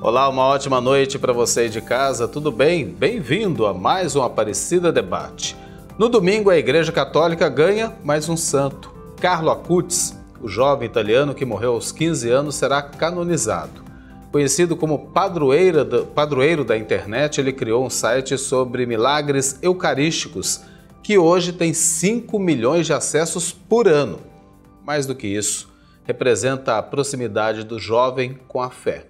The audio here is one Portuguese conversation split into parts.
Olá, uma ótima noite para você aí de casa, tudo bem? Bem-vindo a mais um Aparecida Debate. No domingo, a Igreja Católica ganha mais um santo. Carlo Acutis, o jovem italiano que morreu aos 15 anos, será canonizado. Conhecido como padroeiro da internet, ele criou um site sobre milagres eucarísticos, que hoje tem 5 milhões de acessos por ano. Mais do que isso, representa a proximidade do jovem com a fé.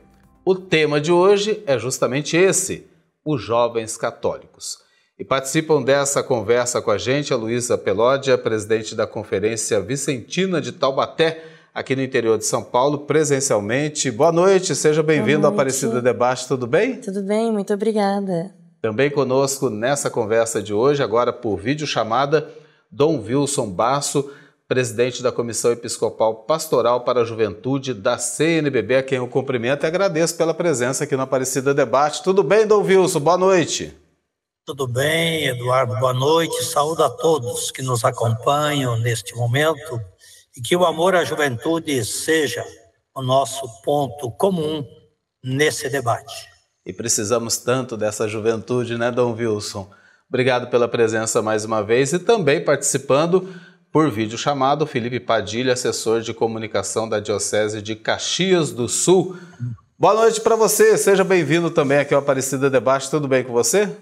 O tema de hoje é justamente esse, os jovens católicos. E participam dessa conversa com a gente a Luísa Pelódia, presidente da Conferência Vicentina de Taubaté, aqui no interior de São Paulo, presencialmente. Boa noite, seja bem-vindo ao Aparecida Debate, tudo bem? Tudo bem, muito obrigada. Também conosco nessa conversa de hoje, agora por videochamada, Dom Wilson Basso, presidente da Comissão Episcopal Pastoral para a Juventude da CNBB, a quem eu cumprimento e agradeço pela presença aqui no Aparecida Debate. Tudo bem, Dom Wilson? Boa noite. Tudo bem, Eduardo, boa noite. Saúdo a todos que nos acompanham neste momento e que o amor à juventude seja o nosso ponto comum nesse debate. E precisamos tanto dessa juventude, né, Dom Wilson? Obrigado pela presença mais uma vez e também participando por vídeo chamado Felipe Padilha, assessor de comunicação da Diocese de Caxias do Sul. Boa noite para você, seja bem-vindo também aqui ao Aparecida Debate, tudo bem com você?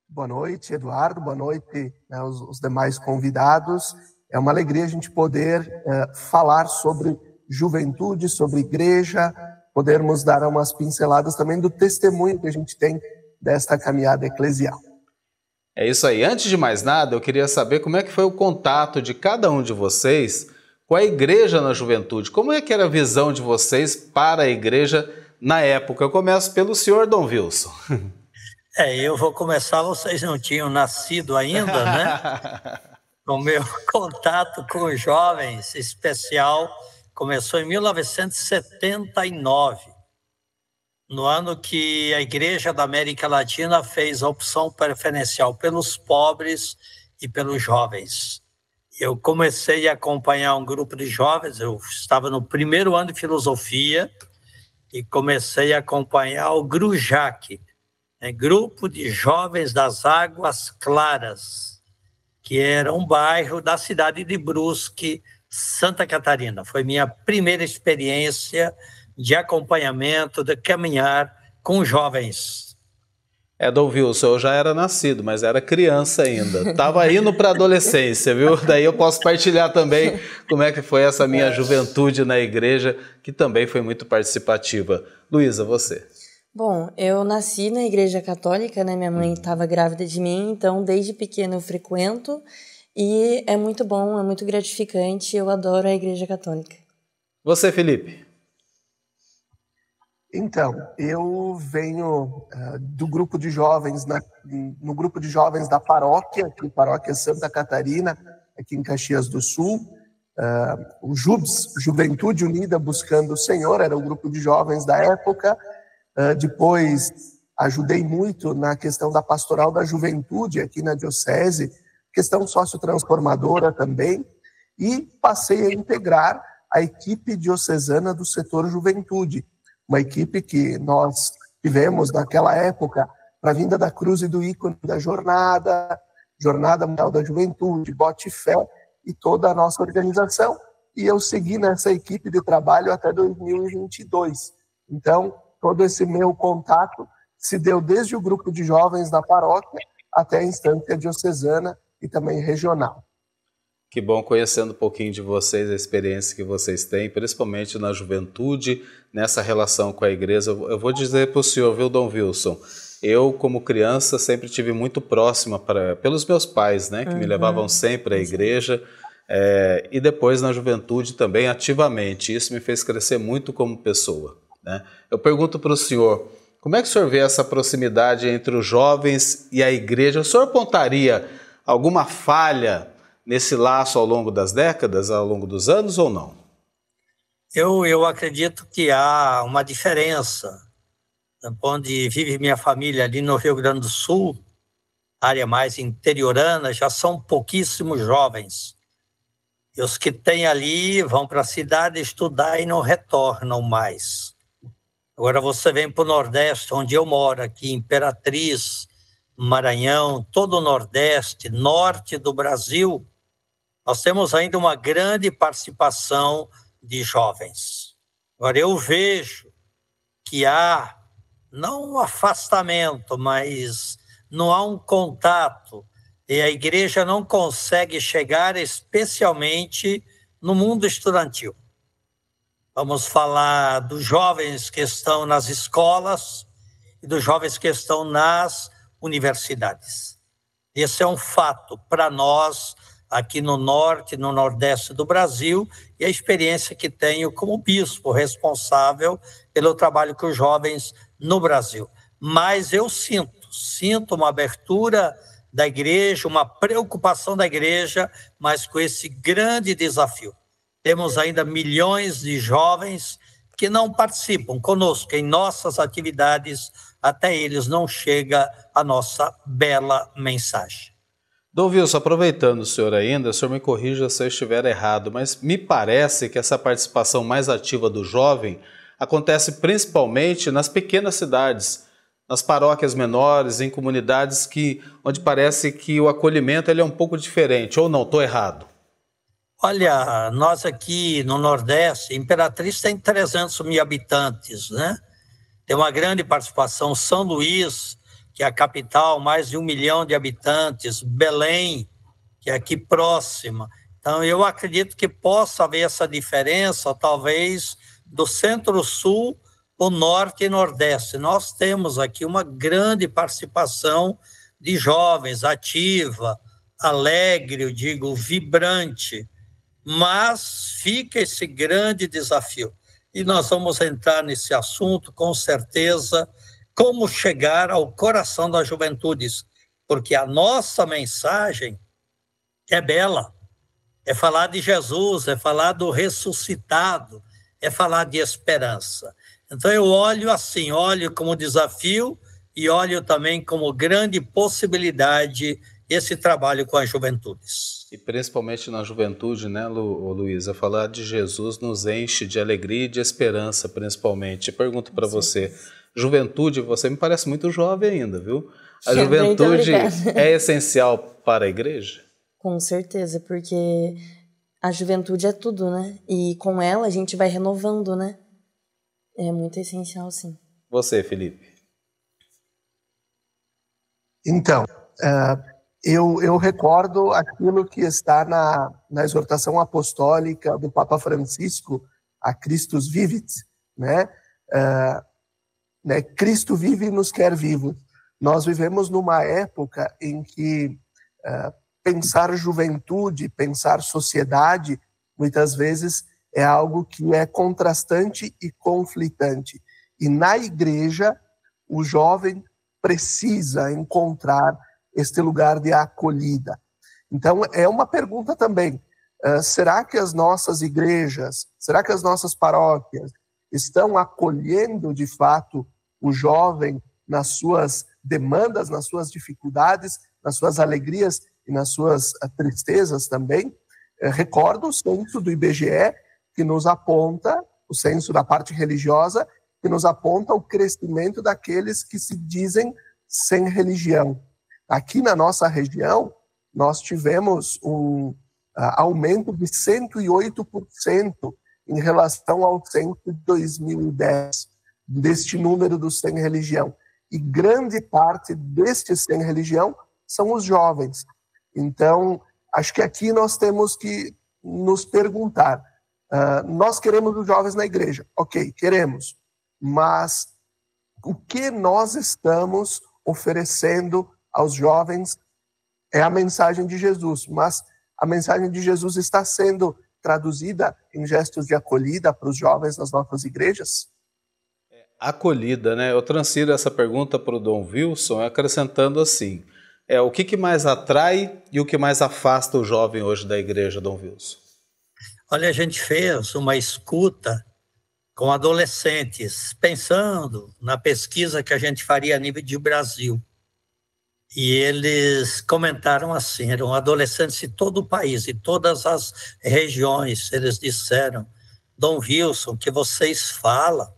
Boa noite, Eduardo, boa noite, né, os demais convidados. É uma alegria a gente poder falar sobre juventude, sobre igreja, podermos dar umas pinceladas também do testemunho que a gente tem desta caminhada eclesial. É isso aí. Antes de mais nada, eu queria saber como é que foi o contato de cada um de vocês com a igreja na juventude. Como é que era a visão de vocês para a igreja na época? Eu começo pelo senhor Dom Wilson. Eu vou começar, vocês não tinham nascido ainda, né? O meu contato com os jovens especial começou em 1979. No ano que a Igreja da América Latina fez a opção preferencial pelos pobres e pelos jovens. Eu comecei a acompanhar um grupo de jovens, eu estava no primeiro ano de filosofia e comecei a acompanhar o GRUJAC, Grupo de Jovens das Águas Claras, que era um bairro da cidade de Brusque, Santa Catarina. Foi minha primeira experiência de acompanhamento, de caminhar com jovens. Dom Wilson, eu já era nascido, mas era criança ainda. Estava indo para a adolescência, viu? Daí eu posso partilhar também como é que foi essa minha juventude na igreja, que também foi muito participativa. Luísa, você? Bom, eu nasci na Igreja Católica, né? Minha mãe estava grávida de mim, então desde pequena eu frequento e é muito bom, é muito gratificante, eu adoro a Igreja Católica. Você, Felipe? Então, eu venho do grupo de jovens, no grupo de jovens da paróquia, aqui, Paróquia Santa Catarina, aqui em Caxias do Sul. O JUBS, Juventude Unida Buscando o Senhor, era o grupo de jovens da época. Depois, ajudei muito na questão da pastoral da juventude aqui na Diocese, questão sociotransformadora também, e passei a integrar a equipe diocesana do setor juventude, uma equipe que nós tivemos naquela época para a vinda da cruz e do ícone da Jornada Mundial da Juventude, Bote Fé e toda a nossa organização. E eu segui nessa equipe de trabalho até 2022. Então, todo esse meu contato se deu desde o grupo de jovens da paróquia até a instância diocesana e também regional. Que bom, conhecendo um pouquinho de vocês, a experiência que vocês têm, principalmente na juventude, nessa relação com a igreja. Eu vou dizer para o senhor, viu, Dom Wilson? Eu, como criança, sempre tive muito próxima pelos meus pais, né, que me levavam sempre à igreja, e depois na juventude também ativamente. Isso me fez crescer muito como pessoa, né? Eu pergunto para o senhor, como é que o senhor vê essa proximidade entre os jovens e a igreja? O senhor apontaria alguma falha nesse laço ao longo das décadas, ao longo dos anos ou não? Eu acredito que há uma diferença. Onde vive minha família, ali no Rio Grande do Sul, área mais interiorana, já são pouquíssimos jovens. E os que têm ali vão para a cidade estudar e não retornam mais. Agora você vem para o Nordeste, onde eu moro, aqui em Imperatriz, Maranhão, todo o Nordeste, norte do Brasil, nós temos ainda uma grande participação de jovens. Agora, eu vejo que há, não um afastamento, mas não há um contato, e a igreja não consegue chegar especialmente no mundo estudantil. Vamos falar dos jovens que estão nas escolas e dos jovens que estão nas universidades. Esse é um fato para nós, aqui no norte e no nordeste do Brasil, e a experiência que tenho como bispo responsável pelo trabalho com os jovens no Brasil. Mas eu sinto uma abertura da igreja, uma preocupação da igreja, mas com esse grande desafio. Temos ainda milhões de jovens que não participam conosco em nossas atividades, até eles não chega a nossa bela mensagem. Dom Wilson, aproveitando o senhor ainda, o senhor me corrija se eu estiver errado, mas me parece que essa participação mais ativa do jovem acontece principalmente nas pequenas cidades, nas paróquias menores, em comunidades onde parece que o acolhimento ele é um pouco diferente, ou não, estou errado? Olha, nós aqui no Nordeste, Imperatriz tem 300 mil habitantes, né? Tem uma grande participação. São Luís, que é a capital, mais de 1 milhão de habitantes. Belém, que é aqui próxima. Então, eu acredito que possa haver essa diferença, talvez, do Centro-Sul, o Norte e Nordeste. Nós temos aqui uma grande participação de jovens, ativa, alegre, eu digo, vibrante. Mas fica esse grande desafio. E nós vamos entrar nesse assunto, com certeza, como chegar ao coração das juventudes, porque a nossa mensagem é bela, é falar de Jesus, é falar do ressuscitado, é falar de esperança. Então eu olho assim, olho como desafio e olho também como grande possibilidade esse trabalho com as juventudes. E principalmente na juventude, né, Luísa? Falar de Jesus nos enche de alegria e de esperança, principalmente. Pergunto para você, juventude, você me parece muito jovem ainda, viu? A juventude é essencial para a igreja? Com certeza, porque a juventude é tudo, né? E com ela a gente vai renovando, né? É muito essencial, sim. Você, Felipe? Então, eu recordo aquilo que está na exortação apostólica do Papa Francisco, a Christus Vivit, né? Cristo vive e nos quer vivos. Nós vivemos numa época em que pensar juventude, pensar sociedade, muitas vezes é algo que é contrastante e conflitante. E na igreja, o jovem precisa encontrar este lugar de acolhida. Então, é uma pergunta também. Será que as nossas igrejas, será que as nossas paróquias estão acolhendo, de fato, o jovem nas suas demandas, nas suas dificuldades, nas suas alegrias e nas suas tristezas também? Recordo o censo do IBGE, que nos aponta, o censo da parte religiosa, que nos aponta o crescimento daqueles que se dizem sem religião. Aqui na nossa região, nós tivemos um aumento de 108% em relação ao censo de 2010, deste número dos sem religião. E grande parte destes sem religião são os jovens. Então, acho que aqui nós temos que nos perguntar, nós queremos os jovens na igreja, ok, queremos, mas o que nós estamos oferecendo aos jovens é a mensagem de Jesus, mas a mensagem de Jesus está sendo traduzida em gestos de acolhida para os jovens nas nossas igrejas? Acolhida, né? Eu transfiro essa pergunta para o Dom Wilson, acrescentando assim, o que mais atrai e o que mais afasta o jovem hoje da igreja, Dom Wilson? Olha, a gente fez uma escuta com adolescentes, pensando na pesquisa que a gente faria a nível de Brasil. E eles comentaram assim, eram adolescentes de todo o país, de todas as regiões. Eles disseram, Dom Wilson, que vocês falam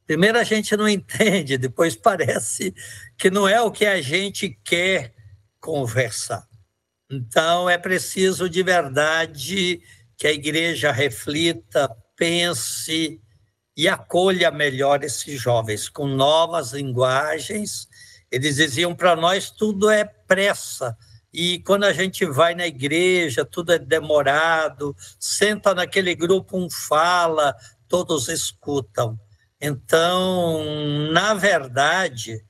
Primeiro a gente não entende, depois parece que não é o que a gente quer conversar. Então, é preciso de verdade que a igreja reflita, pense e acolha melhor esses jovens com novas linguagens. Eles diziam para nós, tudo é pressa. E quando a gente vai na igreja, tudo é demorado, senta naquele grupo, um fala, todos escutam. Então, na verdade,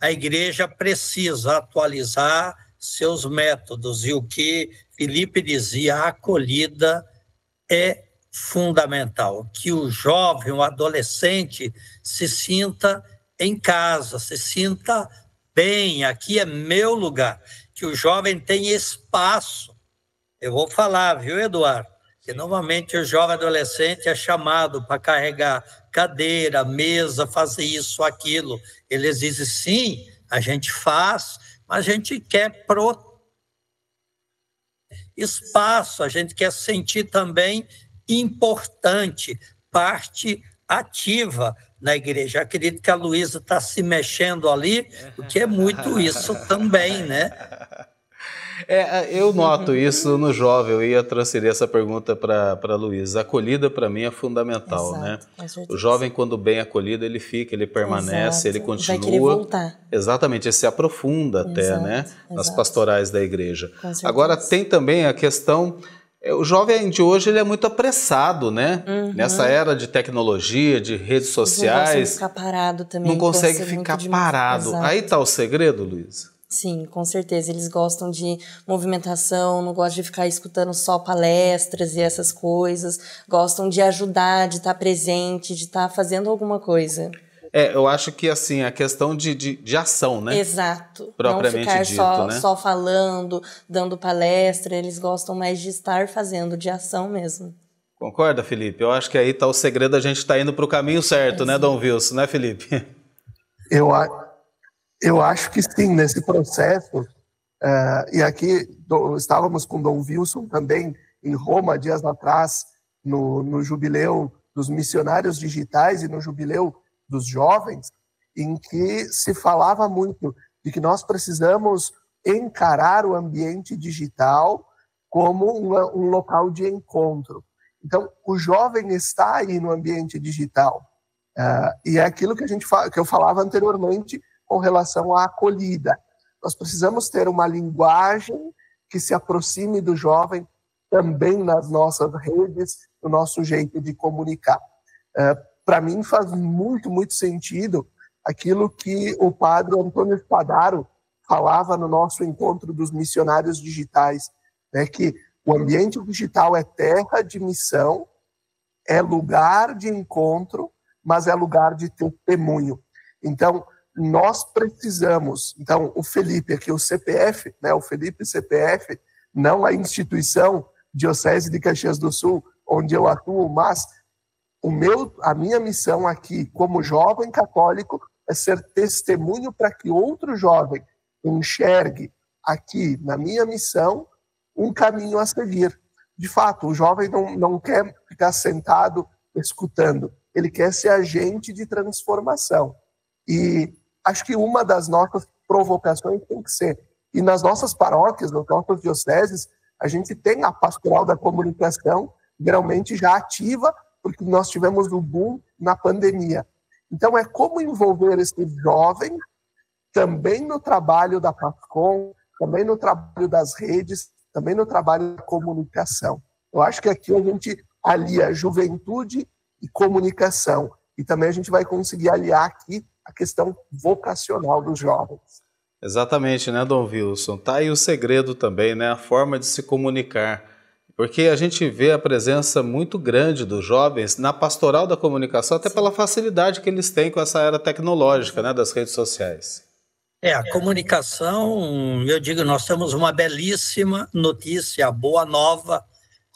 a igreja precisa atualizar seus métodos. E o que Felipe dizia, a acolhida é fundamental. Que o jovem, o adolescente, se sinta em casa, se sinta bem, aqui é meu lugar. Que o jovem tenha espaço. Eu vou falar, viu, Eduardo? Que normalmente o jovem adolescente é chamado para carregar cadeira, mesa, fazer isso, aquilo. Eles dizem, sim, a gente faz, mas a gente quer espaço, a gente quer sentir também importante, parte ativa na igreja. Eu acredito que a Luísa está se mexendo ali, porque é muito isso também, né? Eu noto isso no jovem. Eu ia transferir essa pergunta para a Luísa. A acolhida, para mim, é fundamental. Exato, né? O jovem, quando bem acolhido, ele fica, ele permanece, ele continua. Vai querer voltar. Exatamente, ele se aprofunda até, né? Nas pastorais da igreja. Agora, tem também a questão... O jovem de hoje ele é muito apressado, né? Nessa era de tecnologia, de redes sociais. Não consegue ficar parado também. Não consegue ficar parado. Aí está o segredo, Luísa? Sim, com certeza. Eles gostam de movimentação, não gostam de ficar escutando só palestras e essas coisas. Gostam de ajudar, de estar presente, de estar fazendo alguma coisa. Eu acho que assim, a questão de ação, né? Exato. Propriamente não ficar dito, só falando, dando palestra. Eles gostam mais de estar fazendo, de ação mesmo. Concorda, Felipe? Eu acho que aí está o segredo, a gente está indo para o caminho certo, né, Dom Wilson, né, Felipe? Eu acho que sim, nesse processo, e aqui estávamos com Dom Wilson também em Roma, dias atrás, no jubileu dos missionários digitais e no jubileu dos jovens, em que se falava muito de que nós precisamos encarar o ambiente digital como um local de encontro. Então, o jovem está aí no ambiente digital, e é aquilo que eu falava anteriormente, com relação à acolhida. Nós precisamos ter uma linguagem que se aproxime do jovem também nas nossas redes, no nosso jeito de comunicar. Para mim faz muito, muito sentido aquilo que o padre Antônio Spadaro falava no nosso encontro dos missionários digitais, né, que o ambiente digital é terra de missão, é lugar de encontro, mas é lugar de testemunho. Então, nós precisamos, então o Felipe aqui, o CPF, né, o Felipe CPF, não a instituição Diocese de Caxias do Sul, onde eu atuo, mas a minha missão aqui como jovem católico é ser testemunho para que outro jovem enxergue aqui na minha missão um caminho a seguir. De fato, o jovem não quer ficar sentado escutando, ele quer ser agente de transformação. E acho que uma das nossas provocações tem que ser, e nas nossas paróquias, nas nossas dioceses, a gente tem a pastoral da comunicação, geralmente já ativa, porque nós tivemos o boom na pandemia. Então, é como envolver esse jovem também no trabalho da PASCOM, também no trabalho das redes, também no trabalho da comunicação. Eu acho que aqui a gente alia juventude e comunicação, e também a gente vai conseguir aliar aqui a questão vocacional dos jovens. Exatamente, né, Dom Wilson? Tá aí o segredo também, né? A forma de se comunicar. Porque a gente vê a presença muito grande dos jovens na pastoral da comunicação, até pela facilidade que eles têm com essa era tecnológica, né, das redes sociais. A comunicação, eu digo, nós temos uma belíssima notícia, boa nova,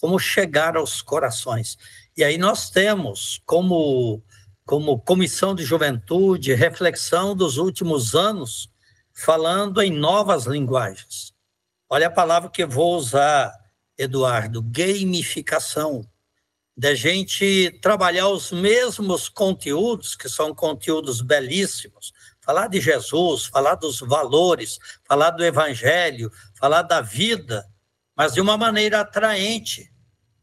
como chegar aos corações. E aí nós temos como Comissão de Juventude, reflexão dos últimos anos, falando em novas linguagens. Olha a palavra que eu vou usar, Eduardo, gamificação. da gente trabalhar os mesmos conteúdos, que são conteúdos belíssimos, falar de Jesus, falar dos valores, falar do evangelho, falar da vida, mas de uma maneira atraente.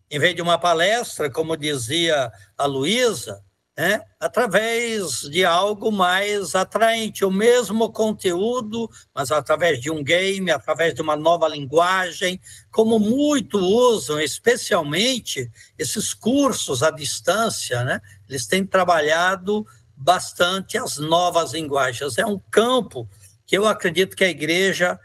Em vez de uma palestra, como dizia a Luísa, né, através de algo mais atraente, o mesmo conteúdo, mas através de um game, através de uma nova linguagem, como muito usam, especialmente esses cursos à distância, né? Eles têm trabalhado bastante as novas linguagens. É um campo que eu acredito que a igreja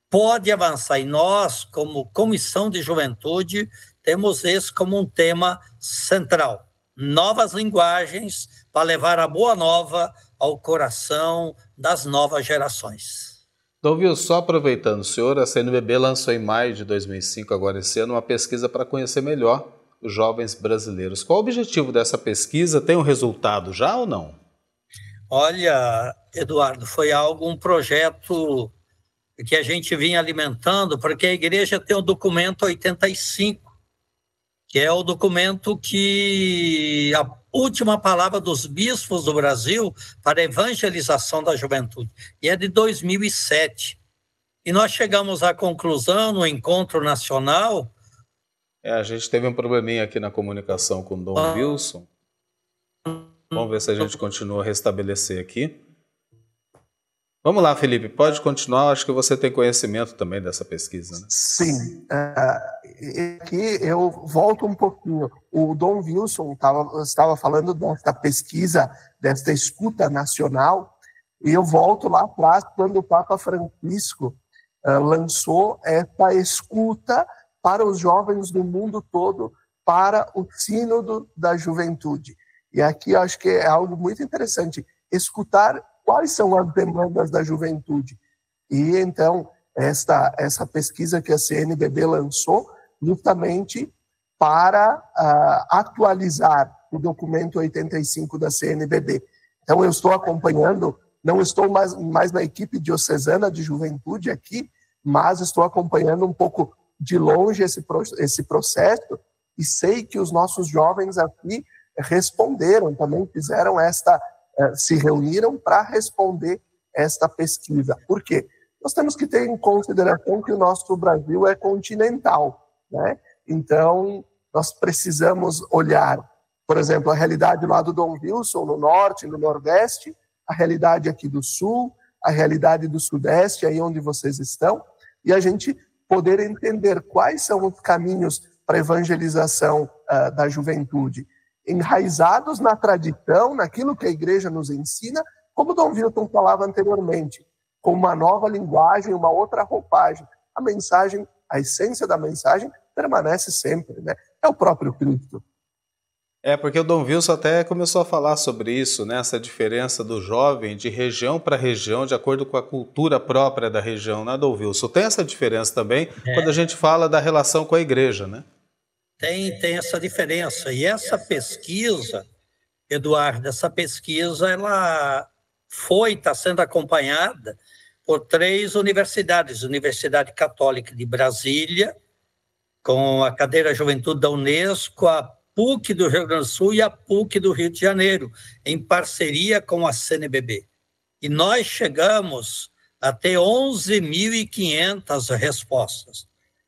pode avançar, e nós, como Comissão de Juventude, temos esse como um tema central. Novas linguagens para levar a boa nova ao coração das novas gerações. Dom Wilson, só aproveitando, o senhor, a CNBB lançou em maio de 2005, agora esse ano, uma pesquisa para conhecer melhor os jovens brasileiros. Qual o objetivo dessa pesquisa? Tem um resultado já ou não? Olha, Eduardo, foi um projeto que a gente vinha alimentando, porque a igreja tem o documento 85, que é o documento que a última palavra dos bispos do Brasil para a evangelização da juventude, e é de 2007. E nós chegamos à conclusão, no encontro nacional... A gente teve um probleminha aqui na comunicação com o Dom Wilson. Vamos ver se a gente continua a restabelecer aqui. Vamos lá, Felipe, pode continuar. Acho que você tem conhecimento também dessa pesquisa, né? Sim. Aqui eu volto um pouquinho. O Dom Wilson estava falando desta pesquisa, desta escuta nacional, e eu volto lá atrás, quando o Papa Francisco lançou essa escuta para os jovens do mundo todo, para o Sínodo da Juventude. E aqui eu acho que é algo muito interessante, escutar quais são as demandas da juventude. E então, essa pesquisa que a CNBB lançou, justamente para atualizar o documento 85 da CNBB. Então, eu estou acompanhando, não estou mais na equipe diocesana de juventude aqui, mas estou acompanhando um pouco de longe esse processo, e sei que os nossos jovens aqui responderam, também fizeram se reuniram para responder esta pesquisa. Por quê? Nós temos que ter em consideração que o nosso Brasil é continental, né? Então, nós precisamos olhar, por exemplo, a realidade lá do Dom Wilson, no norte, no nordeste, a realidade aqui do sul, a realidade do sudeste, aí onde vocês estão, e a gente poder entender quais são os caminhos para a evangelização da juventude, enraizados na tradição, naquilo que a igreja nos ensina, como o Dom Wilson falava anteriormente, com uma nova linguagem, uma outra roupagem. A mensagem, a essência da mensagem permanece sempre, né? É o próprio Cristo. Porque o Dom Wilson até começou a falar sobre isso, né? Essa diferença do jovem de região para região, de acordo com a cultura própria da região, né, Dom Wilson? Tem essa diferença também quando a gente fala da relação com a igreja, né? Tem essa diferença. E essa pesquisa, Eduardo, ela está sendo acompanhada por 3 universidades. Universidade Católica de Brasília, com a cadeira Juventude da Unesco, a PUC do Rio Grande do Sul e a PUC do Rio de Janeiro, em parceria com a CNBB. E nós chegamos a ter 11.500 respostas.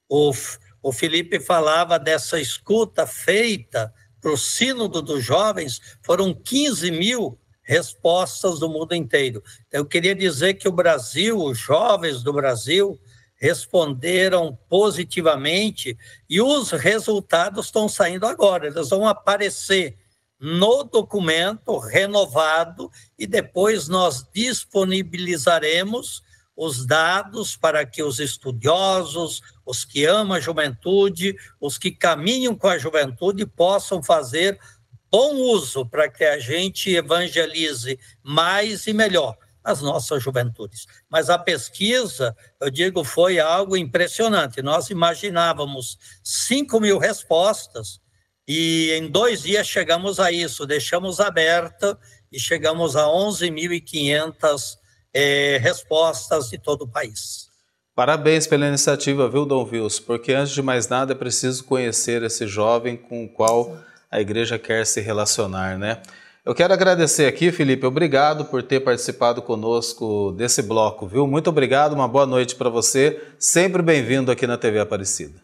O Felipe falava dessa escuta feita para o Sínodo dos Jovens, foram 15.000 respostas do mundo inteiro. Eu queria dizer que o Brasil, os jovens do Brasil, responderam positivamente, e os resultados estão saindo agora, eles vão aparecer no documento renovado, e depois nós disponibilizaremos os dados para que os estudiosos, os que amam a juventude, os que caminham com a juventude possam fazer bom uso para que a gente evangelize mais e melhor as nossas juventudes. Mas a pesquisa, eu digo, foi algo impressionante. Nós imaginávamos 5.000 respostas e em 2 dias chegamos a isso, deixamos aberta e chegamos a 11.500 respostas de todo o país. Parabéns pela iniciativa, viu, Dom Wilson? Porque antes de mais nada é preciso conhecer esse jovem com o qual a igreja quer se relacionar, né? Eu quero agradecer aqui, Felipe, obrigado por ter participado conosco desse bloco, viu? Muito obrigado, uma boa noite para você, sempre bem-vindo aqui na TV Aparecida.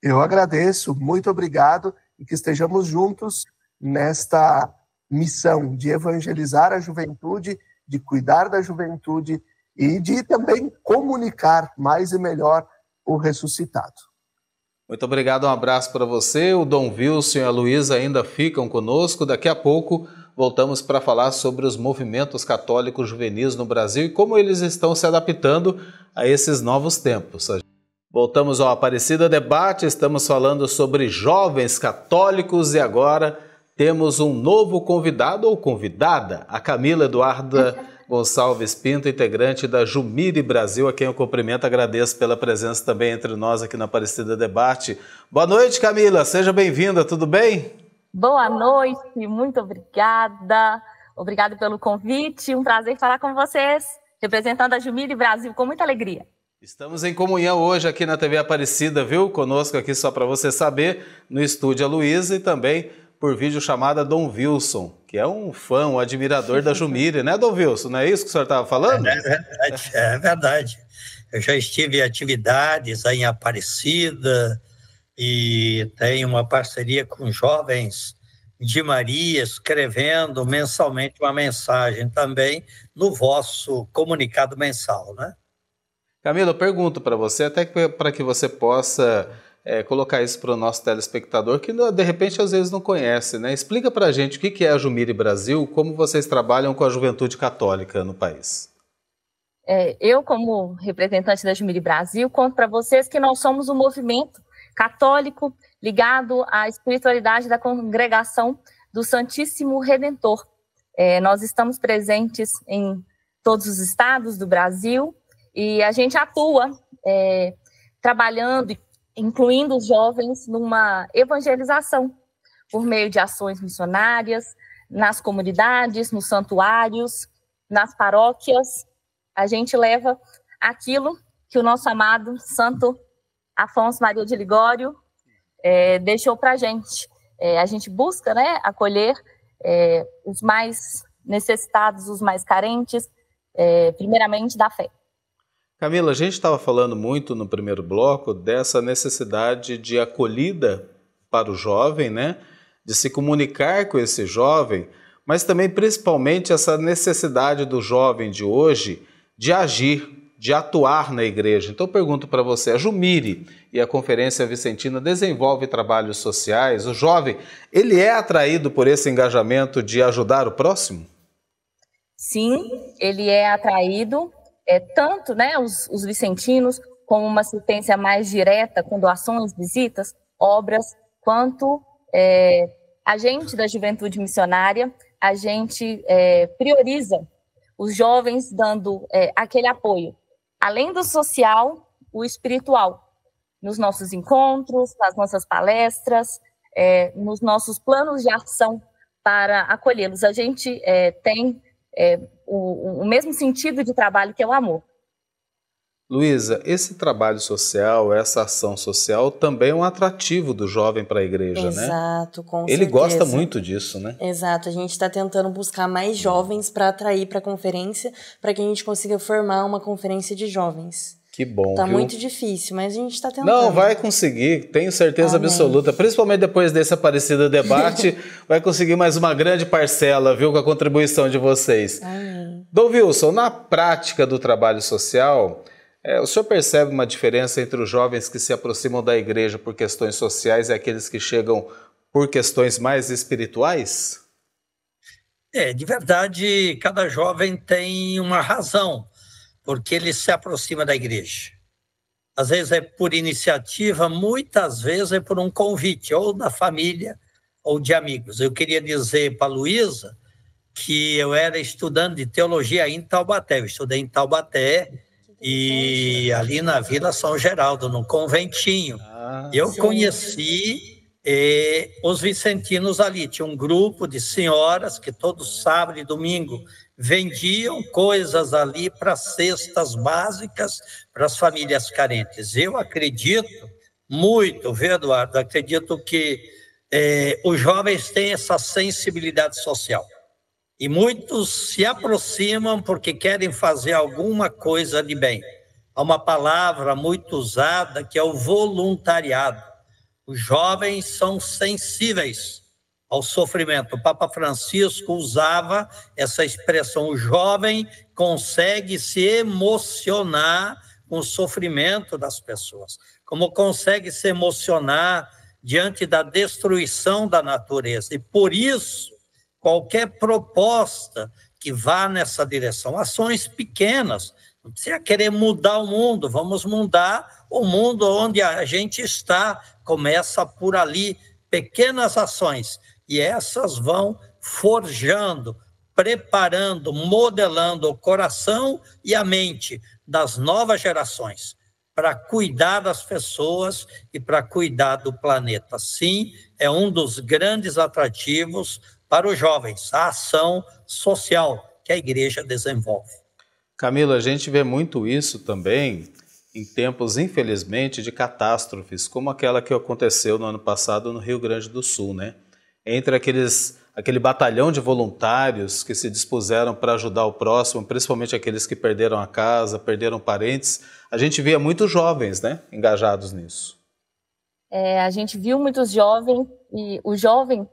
Eu agradeço, muito obrigado e que estejamos juntos nesta missão de evangelizar a juventude, de cuidar da juventude e de também comunicar mais e melhor o ressuscitado. Muito obrigado, um abraço para você. O Dom Wilson e a Luísa ainda ficam conosco. Daqui a pouco voltamos para falar sobre os movimentos católicos juvenis no Brasil e como eles estão se adaptando a esses novos tempos. Voltamos ao Aparecida Debate, estamos falando sobre jovens católicos e agora temos um novo convidado ou convidada, a Camila Eduarda Gonçalves Pinto, integrante da Jumire Brasil, a quem eu cumprimento e agradeço pela presença também entre nós aqui no Aparecida Debate. Boa noite, Camila, seja bem-vinda, tudo bem? Boa noite, muito obrigada. Obrigada pelo convite, um prazer falar com vocês, representando a Jumire Brasil, com muita alegria. Estamos em comunhão hoje aqui na TV Aparecida, viu? Conosco aqui, só para você saber, no estúdio a Luísa e também por vídeo chamada Dom Wilson, que é um fã, um admirador da Jumire, né, Dom Wilson? Não é isso que o senhor estava falando? É verdade. Eu já estive em atividades aí em Aparecida e tenho uma parceria com jovens de Maria, escrevendo mensalmente uma mensagem também no vosso comunicado mensal, né? Camila, eu pergunto para você, até para que você possa colocar isso para o nosso telespectador, que de repente às vezes não conhece, né? Explica para a gente o que é a Jumire Brasil, como vocês trabalham com a juventude católica no país. Eu, como representante da Jumire Brasil, conto para vocês que nós somos um movimento católico ligado à espiritualidade da congregação do Santíssimo Redentor. Nós estamos presentes em todos os estados do Brasil, e a gente atua trabalhando, incluindo os jovens, numa evangelização por meio de ações missionárias, nas comunidades, nos santuários, nas paróquias. A gente leva aquilo que o nosso amado Santo Afonso Maria de Ligório deixou para a gente. A gente busca, né, acolher os mais necessitados, os mais carentes, primeiramente da fé. Camila, a gente estava falando muito no primeiro bloco dessa necessidade de acolhida para o jovem, né? De se comunicar com esse jovem, mas também principalmente essa necessidade do jovem de hoje de agir, de atuar na igreja. Então eu pergunto para você, a Jumire e a Conferência Vicentina desenvolvem trabalhos sociais, o jovem, ele é atraído por esse engajamento de ajudar o próximo? Sim, ele é atraído. Tanto, né, os vicentinos, como uma assistência mais direta, com doações, visitas, obras, quanto a gente da juventude missionária, a gente prioriza os jovens dando aquele apoio, além do social, o espiritual, nos nossos encontros, nas nossas palestras, nos nossos planos de ação para acolhê-los. A gente tem o mesmo sentido de trabalho, que é o amor. Luísa, esse trabalho social, essa ação social também é um atrativo do jovem para a igreja, né? Exato, com Ele certeza. gosta muito disso, né? Exato, a gente está tentando buscar mais jovens para atrair para a conferência, para que a gente consiga formar uma conferência de jovens. Que bom, Tá viu? muito difícil, mas a gente está tentando. Não, vai conseguir, tenho certeza Amém. absoluta. Principalmente depois desse Aparecida Debate, vai conseguir mais uma grande parcela, viu, com a contribuição de vocês. Amém. Dom Wilson, na prática do trabalho social, o senhor percebe uma diferença entre os jovens que se aproximam da igreja por questões sociais e aqueles que chegam por questões mais espirituais? De verdade, cada jovem tem uma razão porque ele se aproxima da igreja. Às vezes é por iniciativa, muitas vezes é por um convite, ou da família, ou de amigos. Eu queria dizer para a Luísa que eu era estudante de teologia em Taubaté. Eu estudei em Taubaté e ali na Vila São Geraldo, no conventinho. Eu conheci os vicentinos ali. Tinha um grupo de senhoras que todo sábado e domingo vendiam coisas ali para cestas básicas para as famílias carentes. Eu acredito muito, viu, Eduardo? Acredito que os jovens têm essa sensibilidade social. E muitos se aproximam porque querem fazer alguma coisa de bem. Há uma palavra muito usada que é o voluntariado. Os jovens são sensíveis ao sofrimento. O Papa Francisco usava essa expressão: o jovem consegue se emocionar com o sofrimento das pessoas, como consegue se emocionar diante da destruição da natureza. E por isso, qualquer proposta que vá nessa direção, ações pequenas, não precisa querer mudar o mundo, vamos mudar o mundo onde a gente está, começa por ali, pequenas ações, e essas vão forjando, preparando, modelando o coração e a mente das novas gerações para cuidar das pessoas e para cuidar do planeta. Sim, é um dos grandes atrativos para os jovens, a ação social que a igreja desenvolve. Camila, a gente vê muito isso também em tempos, infelizmente, de catástrofes, como aquela que aconteceu no ano passado no Rio Grande do Sul, né? Entre aquele batalhão de voluntários que se dispuseram para ajudar o próximo, principalmente aqueles que perderam a casa, perderam parentes, a gente via muitos jovens, né, engajados nisso. A gente viu muitos jovens, e o jovem,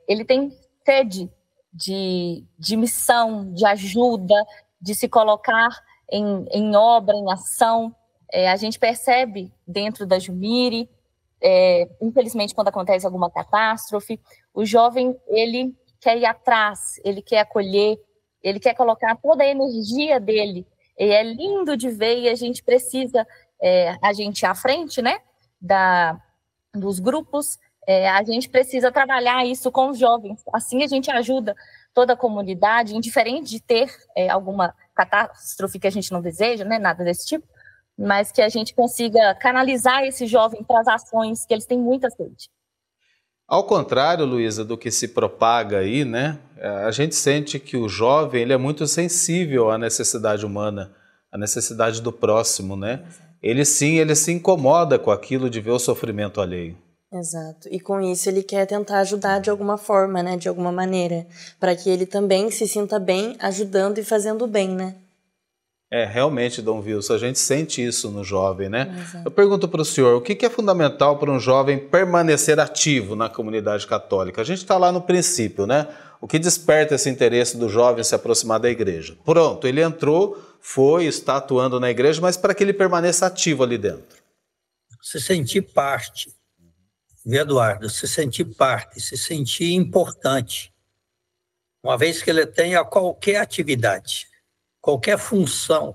ele tem sede de missão, de ajuda, de se colocar em obra, em ação. A gente percebe dentro da Jumire, infelizmente, quando acontece alguma catástrofe, o jovem, ele quer ir atrás, ele quer acolher, ele quer colocar toda a energia dele. E é lindo de ver, e a gente precisa, a gente à frente, né, dos grupos, a gente precisa trabalhar isso com os jovens. Assim a gente ajuda toda a comunidade, indiferente de ter alguma catástrofe que a gente não deseja, né, nada desse tipo, mas que a gente consiga canalizar esse jovem para as ações, que eles têm muita sede. Ao contrário, Luísa, do que se propaga aí, né? A gente sente que o jovem ele é muito sensível à necessidade humana, à necessidade do próximo, né? Ele se incomoda com aquilo de ver o sofrimento alheio. Exato. E com isso ele quer tentar ajudar de alguma forma, né? De alguma maneira, para que ele também se sinta bem ajudando e fazendo bem, né? Realmente, Dom Wilson, a gente sente isso no jovem, né? Exato. Eu pergunto para o senhor, o que é fundamental para um jovem permanecer ativo na comunidade católica? A gente está lá no princípio, né? O que desperta esse interesse do jovem se aproximar da igreja? Pronto, ele entrou, está atuando na igreja, mas para que ele permaneça ativo ali dentro? Se sentir parte, viu, Eduardo? Se sentir parte, se sentir importante. Uma vez que ele tenha qualquer atividade, qualquer função,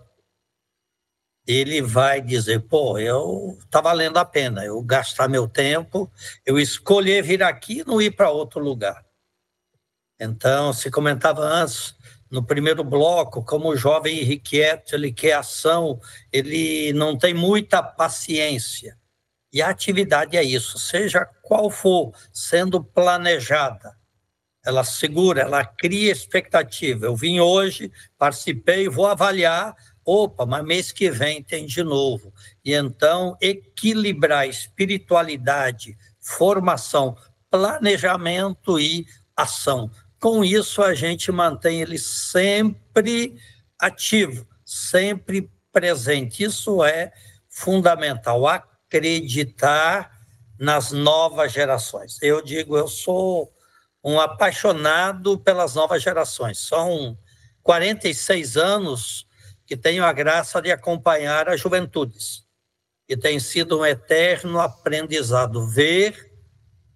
ele vai dizer, tá valendo a pena eu gastar meu tempo, eu escolher vir aqui e não ir para outro lugar. Então, se comentava antes, no primeiro bloco, como o jovem irrequieto, ele quer ação, ele não tem muita paciência. E a atividade é isso, seja qual for, sendo planejada, ela segura, ela cria expectativa. Eu vim hoje, participei, vou avaliar, mas mês que vem tem de novo. E então, equilibrar espiritualidade, formação, planejamento e ação. Com isso, a gente mantém ele sempre ativo, sempre presente. Isso é fundamental, acreditar nas novas gerações. Eu digo, eu sou um apaixonado pelas novas gerações. São 46 anos que tenho a graça de acompanhar as juventudes. E tem sido um eterno aprendizado ver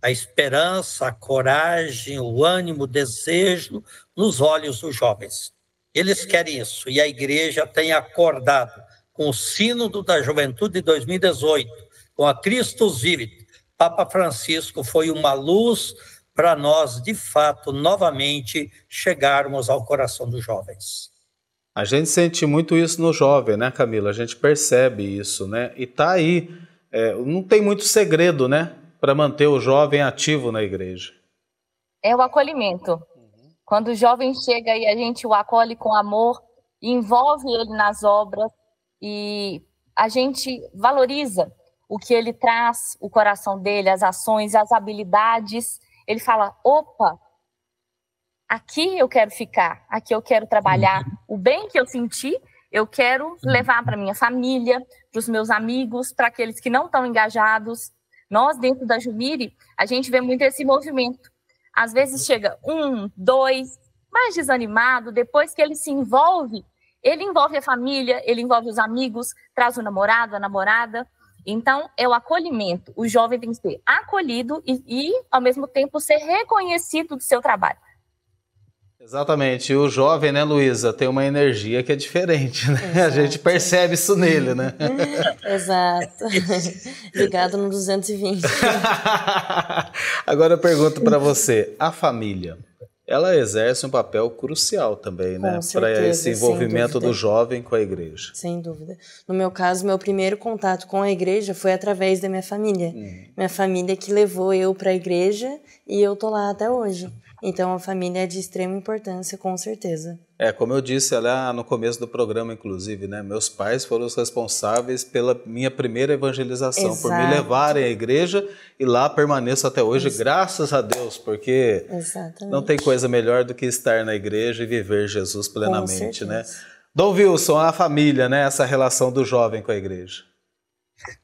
a esperança, a coragem, o ânimo, o desejo nos olhos dos jovens. Eles querem isso. E a igreja tem acordado com o Sínodo da Juventude de 2018, com a Christus Vivit. Papa Francisco foi uma luz para nós, de fato, novamente chegarmos ao coração dos jovens. A gente sente muito isso no jovem, né, Camila? A gente percebe isso, né? E tá aí, não tem muito segredo, né, para manter o jovem ativo na igreja. É o acolhimento. Quando o jovem chega e a gente o acolhe com amor, envolve ele nas obras e a gente valoriza o que ele traz, o coração dele, as ações, as habilidades. Ele fala, opa, aqui eu quero ficar, aqui eu quero trabalhar. O bem que eu senti, eu quero levar para minha família, para os meus amigos, para aqueles que não estão engajados. Nós, dentro da Jumire, a gente vê muito esse movimento. Às vezes chega 1, 2, mais desanimado, depois que ele se envolve, ele envolve a família, ele envolve os amigos, traz o namorado, a namorada. Então, é o acolhimento. O jovem tem que ser acolhido e ao mesmo tempo, ser reconhecido do seu trabalho. Exatamente. E o jovem, né, Luísa, tem uma energia que é diferente, né? Exato. A gente percebe isso nele, né? Exato. Ligado no 220. Agora eu pergunto para você, a família, ela exerce um papel crucial também, né? Para esse envolvimento do jovem com a igreja. Sem dúvida. No meu caso, meu primeiro contato com a igreja foi através da minha família. Minha família que levou eu para a igreja e eu tô lá até hoje. Então, a família é de extrema importância, com certeza. Como eu disse lá no começo do programa, inclusive, né? Meus pais foram os responsáveis pela minha primeira evangelização, Exato. Por me levarem à igreja e lá permaneço até hoje, graças a Deus, porque Exatamente. Não tem coisa melhor do que estar na igreja e viver Jesus plenamente, né? Dom Wilson, a família, né? Essa relação do jovem com a igreja.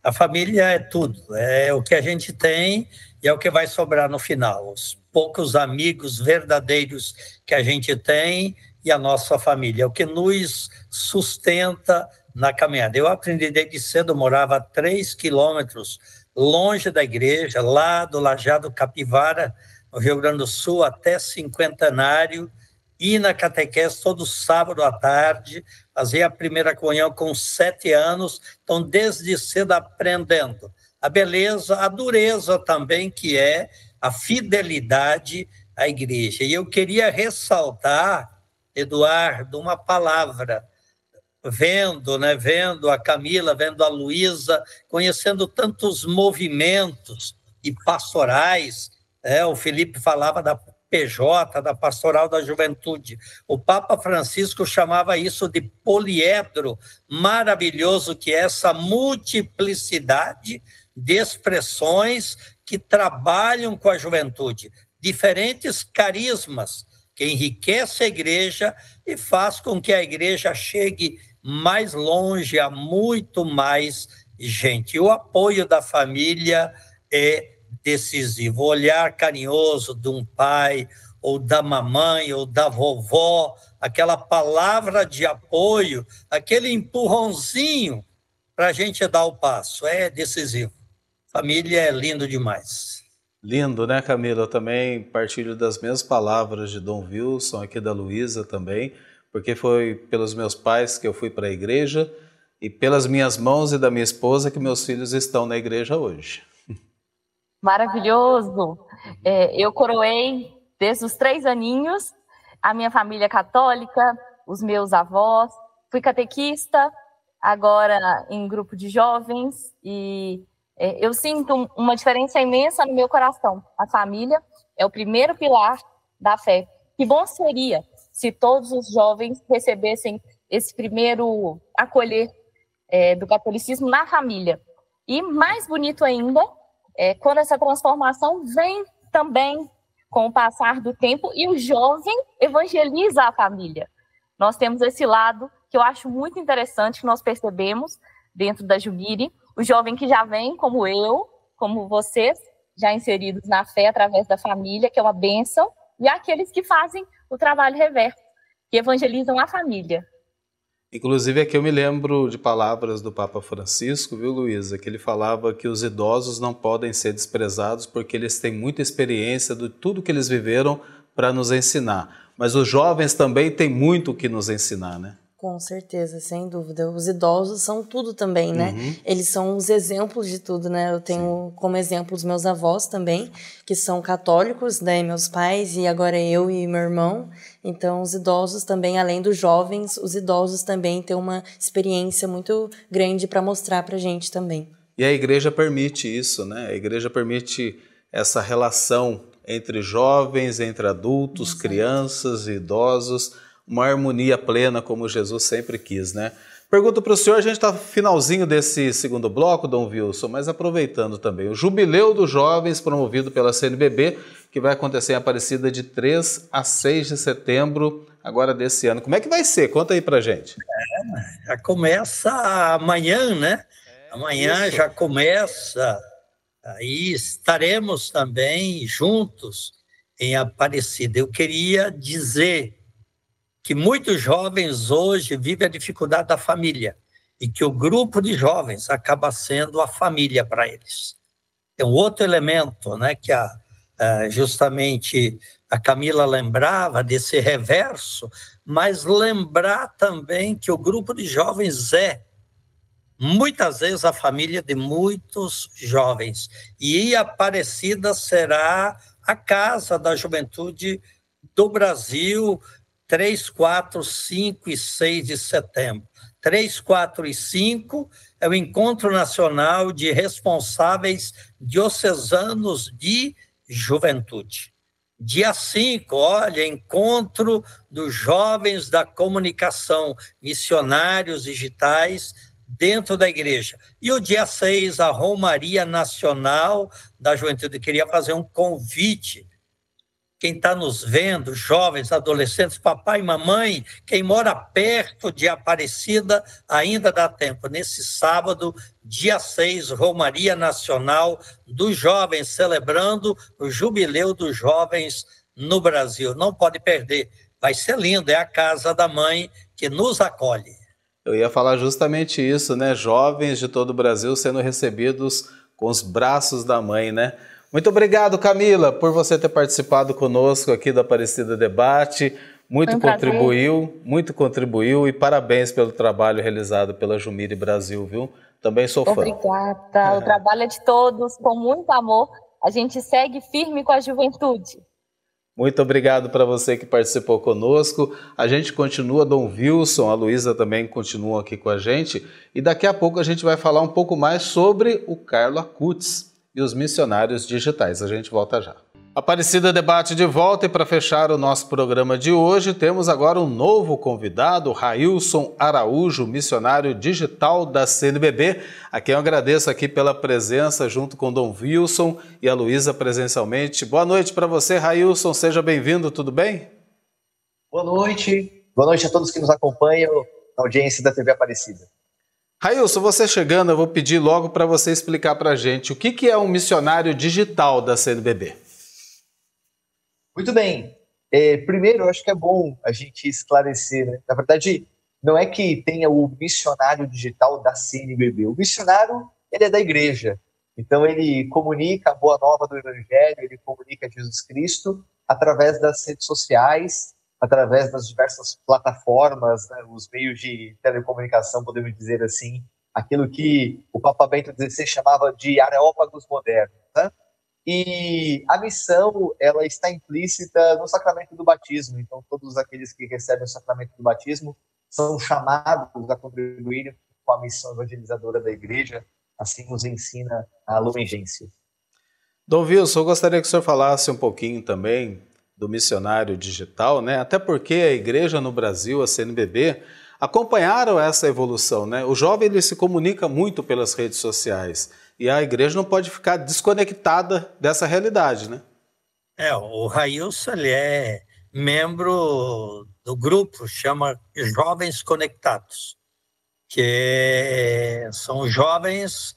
A família é tudo, é o que a gente tem e é o que vai sobrar no final. Os poucos amigos verdadeiros que a gente tem e a nossa família, é o que nos sustenta na caminhada. Eu aprendi desde cedo, eu morava a 3 quilômetros longe da igreja, lá do Lajeado Capivara, no Rio Grande do Sul, até cinquentenário, ir na catequese todo sábado à tarde, fazia a primeira comunhão com 7 anos, então desde cedo aprendendo a beleza, a dureza também, que é a fidelidade à igreja. E eu queria ressaltar, Eduardo, uma palavra, vendo a Camila, vendo a Luísa, conhecendo tantos movimentos e pastorais, o Felipe falava da PJ, da Pastoral da Juventude. O Papa Francisco chamava isso de poliedro, maravilhoso, que é essa multiplicidade de expressões que trabalham com a juventude, diferentes carismas que enriquecem a igreja e faz com que a igreja chegue mais longe, a muito mais gente. E o apoio da família é decisivo, o olhar carinhoso de um pai, ou da mamãe, ou da vovó, aquela palavra de apoio, aquele empurrãozinho para a gente dar o passo, é decisivo. Família é lindo demais. Lindo, né, Camila? Eu também partilho das mesmas palavras de Dom Wilson, aqui da Luísa também, porque foi pelos meus pais que eu fui para a igreja e pelas minhas mãos e da minha esposa que meus filhos estão na igreja hoje. Maravilhoso! Eu coroei desde os 3 aninhos a minha família católica, os meus avós, fui catequista, agora em grupo de jovens, e eu sinto uma diferença imensa no meu coração. A família é o primeiro pilar da fé. Que bom seria se todos os jovens recebessem esse primeiro acolher do catolicismo na família. E mais bonito ainda, quando essa transformação vem também com o passar do tempo e o jovem evangeliza a família. Nós temos esse lado que eu acho muito interessante, que nós percebemos dentro da Jumire, o jovem que já vem, como eu, como vocês, já inseridos na fé através da família, que é uma bênção, e aqueles que fazem o trabalho reverso, que evangelizam a família. Inclusive, aqui eu me lembro de palavras do Papa Francisco, viu, Luísa? Que ele falava que os idosos não podem ser desprezados porque eles têm muita experiência de tudo que eles viveram para nos ensinar. Mas os jovens também têm muito o que nos ensinar, né? Com certeza, sem dúvida. Os idosos são tudo também, né? Eles são os exemplos de tudo, né? Eu tenho como exemplo os meus avós também, que são católicos, né? Meus pais, e agora eu e meu irmão. Então, os idosos também, além dos jovens, os idosos também têm uma experiência muito grande para mostrar para a gente também. E a igreja permite isso, né? A igreja permite essa relação entre jovens, entre adultos, crianças e idosos, uma harmonia plena como Jesus sempre quis, né? Pergunto para o senhor, a gente está no finalzinho desse segundo bloco, Dom Wilson, mas aproveitando também o Jubileu dos Jovens promovido pela CNBB, que vai acontecer em Aparecida de 3 a 6 de setembro agora desse ano. Como é que vai ser? Conta aí pra gente. Já começa amanhã, né? Amanhã já começa, aí estaremos também juntos em Aparecida. Eu queria dizer que muitos jovens hoje vivem a dificuldade da família e que o grupo de jovens acaba sendo a família para eles. Tem um outro elemento, né, que justamente a Camila lembrava desse reverso, mas lembrar também que o grupo de jovens muitas vezes a família de muitos jovens. E Aparecida será a casa da juventude do Brasil, 3, 4, 5 e 6 de setembro. 3, 4 e 5 é o Encontro Nacional de Responsáveis Diocesanos de Juventude. Dia 5, olha, Encontro dos Jovens da Comunicação, missionários digitais dentro da igreja. E o dia 6, a Romaria Nacional da Juventude. Eu queria fazer um convite. Quem está nos vendo, jovens, adolescentes, papai e mamãe, quem mora perto de Aparecida, ainda dá tempo. Nesse sábado, dia 6, Romaria Nacional dos Jovens, celebrando o Jubileu dos Jovens no Brasil. Não pode perder, vai ser lindo, é a casa da mãe que nos acolhe. Eu ia falar justamente isso, né? Jovens de todo o Brasil sendo recebidos com os braços da mãe, né? Muito obrigado, Camila, por você ter participado conosco aqui do Aparecida Debate. Muito contribuiu e parabéns pelo trabalho realizado pela Jumire Brasil, viu? Também sou fã. Obrigada. O trabalho é de todos, com muito amor. A gente segue firme com a juventude. Muito obrigado para você que participou conosco. A gente continua, Dom Wilson, a Luísa também continua aqui com a gente. E daqui a pouco a gente vai falar um pouco mais sobre o Carlo Acutis e os missionários digitais. A gente volta já. Aparecida Debate de volta, e para fechar o nosso programa de hoje, temos agora um novo convidado, Railson Araújo, missionário digital da CNBB, a quem eu agradeço aqui pela presença junto com Dom Wilson e a Luísa presencialmente. Boa noite para você, Railson, seja bem-vindo, tudo bem? Boa noite a todos que nos acompanham na audiência da TV Aparecida. Railson, você chegando, eu vou pedir logo para você explicar para a gente o que é um missionário digital da CNBB. Muito bem. Primeiro, eu acho que é bom a gente esclarecer, né? Na verdade, não é que tenha o missionário digital da CNBB. O missionário, ele é da igreja. Então, ele comunica a boa nova do Evangelho, ele comunica Jesus Cristo através das redes sociais, através das diversas plataformas, né, os meios de telecomunicação, podemos dizer assim, aquilo que o Papa Bento XVI chamava de areópagos modernos, né? E a missão, ela está implícita no sacramento do batismo. Então, todos aqueles que recebem o sacramento do batismo são chamados a contribuir com a missão evangelizadora da igreja, assim nos ensina a Lumen Gentium. Dom Wilson, eu gostaria que o senhor falasse um pouquinho também do missionário digital, né? Até porque a igreja no Brasil, a CNBB, acompanharam essa evolução, né? O jovem ele se comunica muito pelas redes sociais e a igreja não pode ficar desconectada dessa realidade, né? O Railson, ele é membro do grupo, chama Jovens Conectados, que são jovens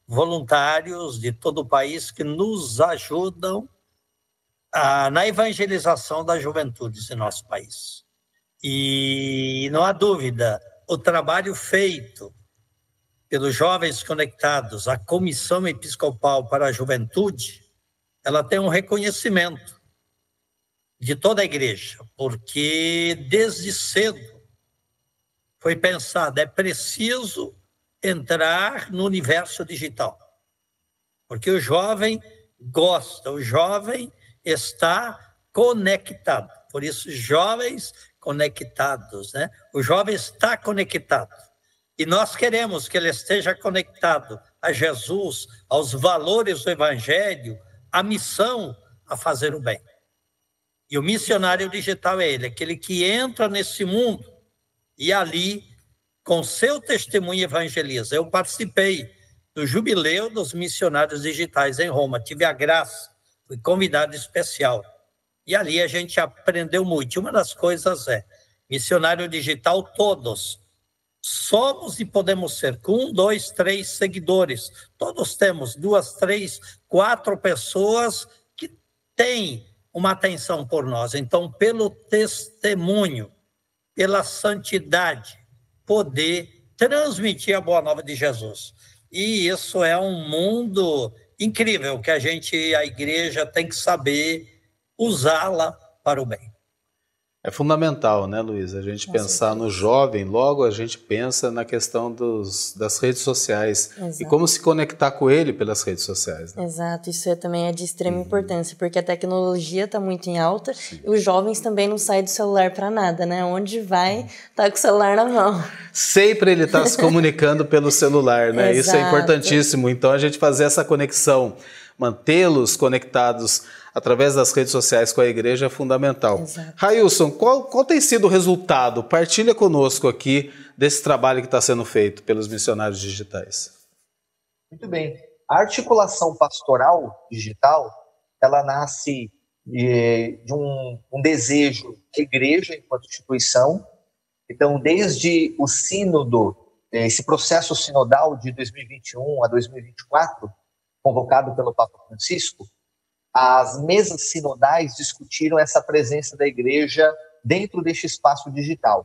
voluntários de todo o país que nos ajudam na evangelização das juventudes em nosso país. E não há dúvida, o trabalho feito pelos Jovens Conectados, a Comissão Episcopal para a Juventude, ela tem um reconhecimento de toda a igreja, porque desde cedo foi pensado, é preciso entrar no universo digital, porque o jovem gosta, o jovem está conectado. Por isso, jovens conectados, né? O jovem está conectado. E nós queremos que ele esteja conectado a Jesus, aos valores do Evangelho, à missão a fazer o bem. E o missionário digital é ele, aquele que entra nesse mundo e ali com seu testemunho evangeliza. Eu participei do Jubileu dos Missionários Digitais em Roma, tive a graça, fui convidado especial. E ali a gente aprendeu muito. Uma das coisas é, missionário digital todos, somos e podemos ser com 1, 2, 3 seguidores. Todos temos 2, 3, 4 pessoas que têm uma atenção por nós. Então, pelo testemunho, pela santidade, poder transmitir a boa nova de Jesus. E isso é um mundo incrível que a igreja tem que saber usá-la para o bem. É fundamental, né, Luiz? A gente pensar no jovem, logo a gente pensa na questão das redes sociais. Exato. E como se conectar com ele pelas redes sociais. Né? Exato, isso também é de extrema importância, porque a tecnologia está muito em alta. Sim. E os jovens também não saem do celular para nada, né? Onde vai, tá com o celular na mão. Sempre ele está se comunicando pelo celular, né? Isso é importantíssimo. Então a gente fazer essa conexão, mantê-los conectados através das redes sociais com a igreja é fundamental. Exato. Railson, qual tem sido o resultado? Partilha conosco aqui desse trabalho que está sendo feito pelos missionários digitais. Muito bem. A articulação pastoral digital, ela nasce de um desejo da igreja enquanto instituição. Então, desde o sínodo, esse processo sinodal de 2021 a 2024, convocado pelo Papa Francisco, as mesas sinodais discutiram essa presença da igreja dentro deste espaço digital.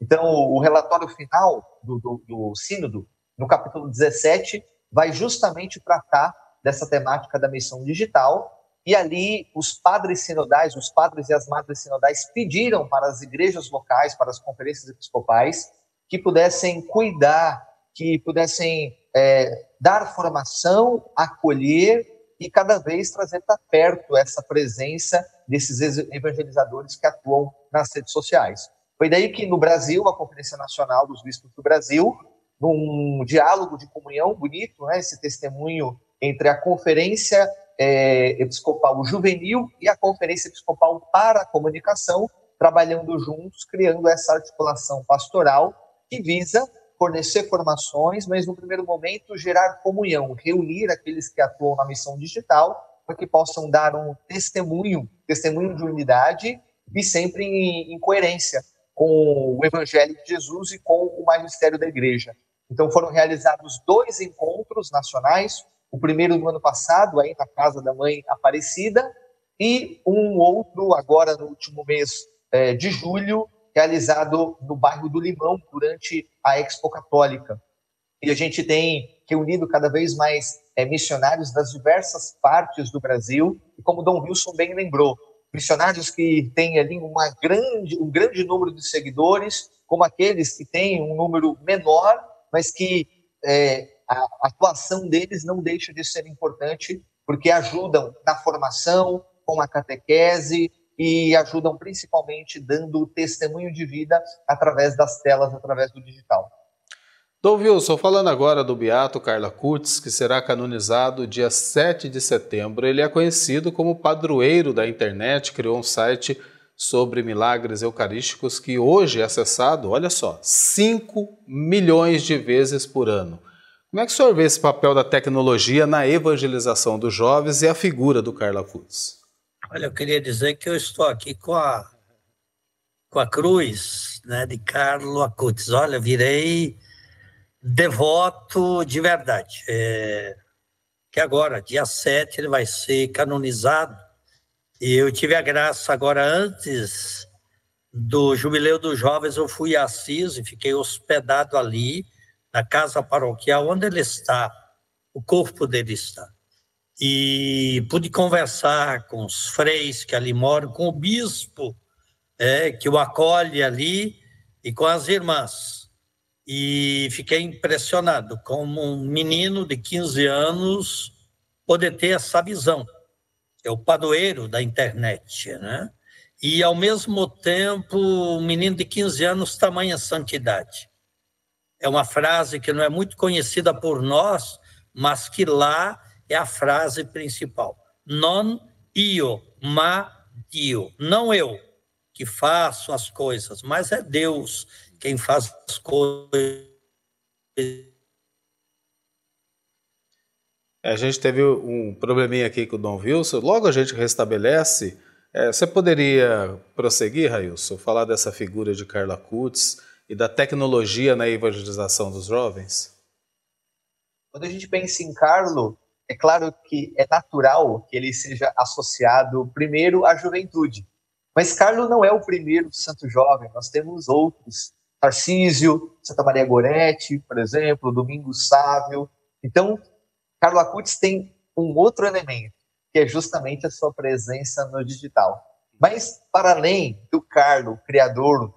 Então, o relatório final do sínodo, no capítulo 17, vai justamente tratar dessa temática da missão digital, e ali os padres sinodais, os padres e as madres sinodais pediram para as igrejas locais, para as conferências episcopais, que pudessem cuidar, que pudessem dar formação, acolher e cada vez trazer para perto essa presença desses evangelizadores que atuam nas redes sociais. Foi daí que no Brasil, a Conferência Nacional dos Bispos do Brasil, num diálogo de comunhão bonito, né, esse testemunho entre a Conferência Episcopal Juvenil e a Conferência Episcopal para a Comunicação, trabalhando juntos, criando essa articulação pastoral que visa fornecer formações, mas no primeiro momento gerar comunhão, reunir aqueles que atuam na missão digital para que possam dar um testemunho de unidade e sempre em coerência com o Evangelho de Jesus e com o magistério da Igreja. Então foram realizados 2 encontros nacionais, o primeiro no ano passado, aí na Casa da Mãe Aparecida, e um outro agora no último mês de julho, realizado no bairro do Limão, durante a Expo Católica. E a gente tem reunido cada vez mais missionários das diversas partes do Brasil, e como Dom Wilson bem lembrou, missionários que têm ali um grande número de seguidores, como aqueles que têm um número menor, mas que a atuação deles não deixa de ser importante, porque ajudam na formação, com a catequese, e ajudam principalmente dando testemunho de vida através das telas, através do digital. Dom Wilson, falando agora do beato Carlo Acutis, que será canonizado dia 7 de setembro. Ele é conhecido como padroeiro da internet, criou um site sobre milagres eucarísticos que hoje é acessado, olha só, 5 milhões de vezes por ano. Como é que o senhor vê esse papel da tecnologia na evangelização dos jovens e a figura do Carlo Acutis? Olha, eu queria dizer que eu estou aqui com a cruz, né, de Carlo Acutis. Olha, virei devoto de verdade. Que agora, dia 7, ele vai ser canonizado. E eu tive a graça agora, antes do Jubileu dos Jovens, eu fui a Assis e fiquei hospedado ali, na casa paroquial, onde ele está, o corpo dele está. E pude conversar com os freis que ali moram, com o bispo que o acolhe ali e com as irmãs. E fiquei impressionado como um menino de 15 anos poder ter essa visão. É o padroeiro da internet, né? E, ao mesmo tempo, um menino de 15 anos, tamanha santidade. É uma frase que não é muito conhecida por nós, mas que lá é a frase principal. Non io, ma Dio. Não eu que faço as coisas, mas é Deus quem faz as coisas. A gente teve um probleminha aqui com o Dom Wilson, logo a gente restabelece. Você poderia prosseguir, Railson, falar dessa figura de Carlo Acutis e da tecnologia na evangelização dos jovens? Quando a gente pensa em Carlo, é claro que é natural que ele seja associado primeiro à juventude. Mas Carlo não é o primeiro santo jovem, nós temos outros. Tarcísio, Santa Maria Goretti, por exemplo, Domingos Sávio. Então, Carlo Acutis tem um outro elemento, que é justamente a sua presença no digital. Mas, para além do Carlo, criador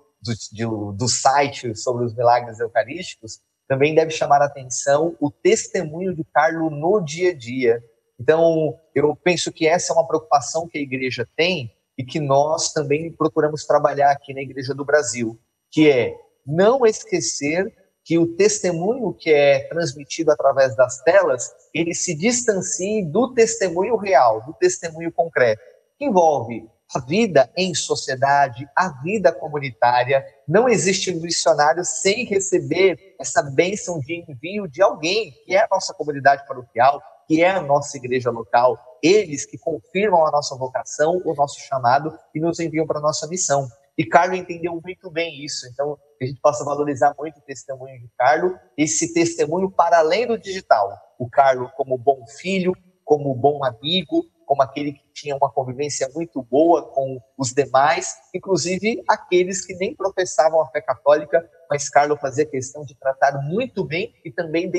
do site sobre os milagres eucarísticos, também deve chamar a atenção o testemunho de Carlo no dia a dia. Então, eu penso que essa é uma preocupação que a igreja tem e que nós também procuramos trabalhar aqui na Igreja do Brasil, que é não esquecer que o testemunho que é transmitido através das telas, ele se distancie do testemunho real, do testemunho concreto, que envolve a vida em sociedade, a vida comunitária. Não existe um missionário sem receber essa bênção de envio de alguém, que é a nossa comunidade paroquial, que é a nossa igreja local, eles que confirmam a nossa vocação, o nosso chamado e nos enviam para a nossa missão. E Carlo entendeu muito bem isso, então a gente possa valorizar muito o testemunho de Carlo, esse testemunho para além do digital. O Carlo como bom filho, como bom amigo, como aquele que tinha uma convivência muito boa com os demais, inclusive aqueles que nem professavam a fé católica, mas Carlo fazia questão de tratar muito bem e também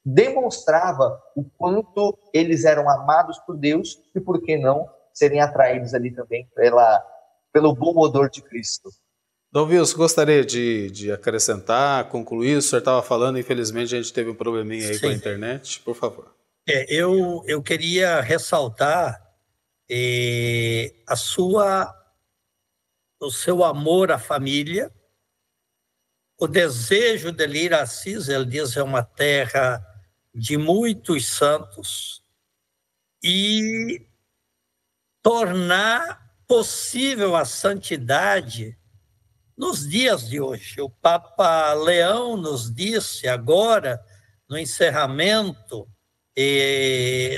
demonstrava o quanto eles eram amados por Deus e, por que não, serem atraídos ali também pelo bom odor de Cristo. Dom Wilson, gostaria de acrescentar, concluir, o senhor estava falando, infelizmente a gente teve um probleminha aí com a internet, por favor. Eu queria ressaltar o seu amor à família, o desejo dele ir a Assis. Ele diz é uma terra de muitos santos, e tornar possível a santidade nos dias de hoje. O Papa Leão nos disse agora, no encerramento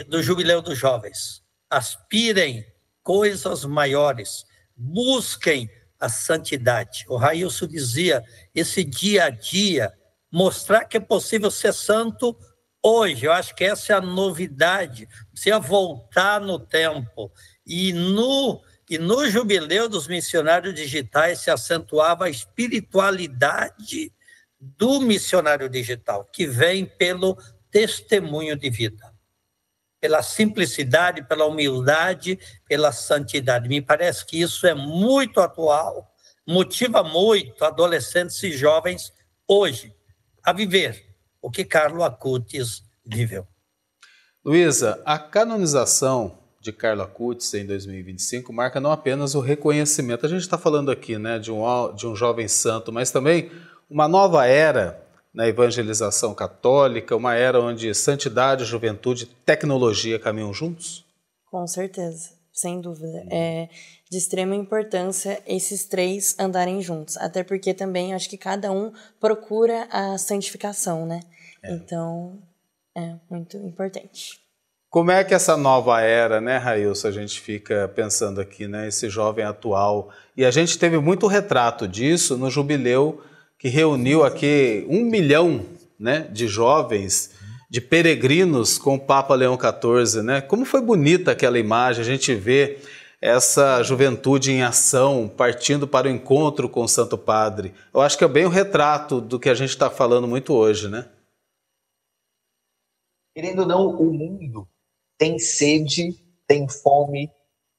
do Jubileu dos Jovens: aspirem coisas maiores, busquem a santidade. O Railson dizia, esse dia a dia, mostrar que é possível ser santo hoje. Eu acho que essa é a novidade, precisa voltar no tempo. E no Jubileu dos Missionários Digitais se acentuava a espiritualidade do missionário digital, que vem pelo testemunho de vida, pela simplicidade, pela humildade, pela santidade. Me parece que isso é muito atual, motiva muito adolescentes e jovens hoje a viver o que Carlo Acutis viveu. Luísa, a canonização de Carlo Acutis em 2025 marca não apenas o reconhecimento, a gente está falando aqui, né, de um jovem santo, mas também uma nova era na evangelização católica, uma era onde santidade, juventude e tecnologia caminham juntos? Com certeza, sem dúvida. É de extrema importância esses três andarem juntos, até porque também acho que cada um procura a santificação, né? Então, é muito importante. Como é que essa nova era, né, Railson, a gente fica pensando aqui, né, esse jovem atual, e a gente teve muito retrato disso no jubileu que reuniu aqui 1 milhão, né, de jovens, de peregrinos com o Papa Leão XIV, né? Como foi bonita aquela imagem, a gente vê essa juventude em ação, partindo para o encontro com o Santo Padre. Eu acho que é bem o retrato do que a gente está falando muito hoje, né? Querendo ou não, o mundo tem sede, tem fome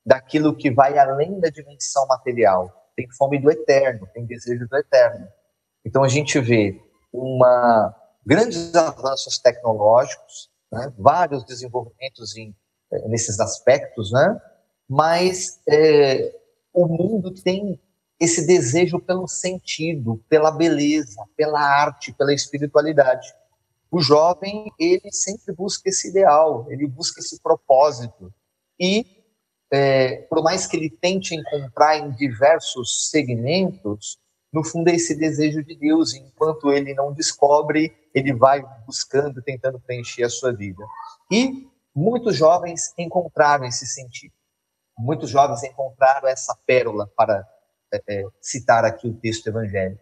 daquilo que vai além da dimensão material. Tem fome do eterno, tem desejo do eterno. Então a gente vê grandes avanços tecnológicos, né? Vários desenvolvimentos nesses aspectos, né? Mas o mundo tem esse desejo pelo sentido, pela beleza, pela arte, pela espiritualidade. O jovem, ele sempre busca esse ideal, ele busca esse propósito. E, por mais que ele tente encontrar em diversos segmentos, no fundo, é esse desejo de Deus. E enquanto ele não descobre, ele vai buscando, tentando preencher a sua vida. E muitos jovens encontraram esse sentido. Muitos jovens encontraram essa pérola, para citar aqui o texto evangélico.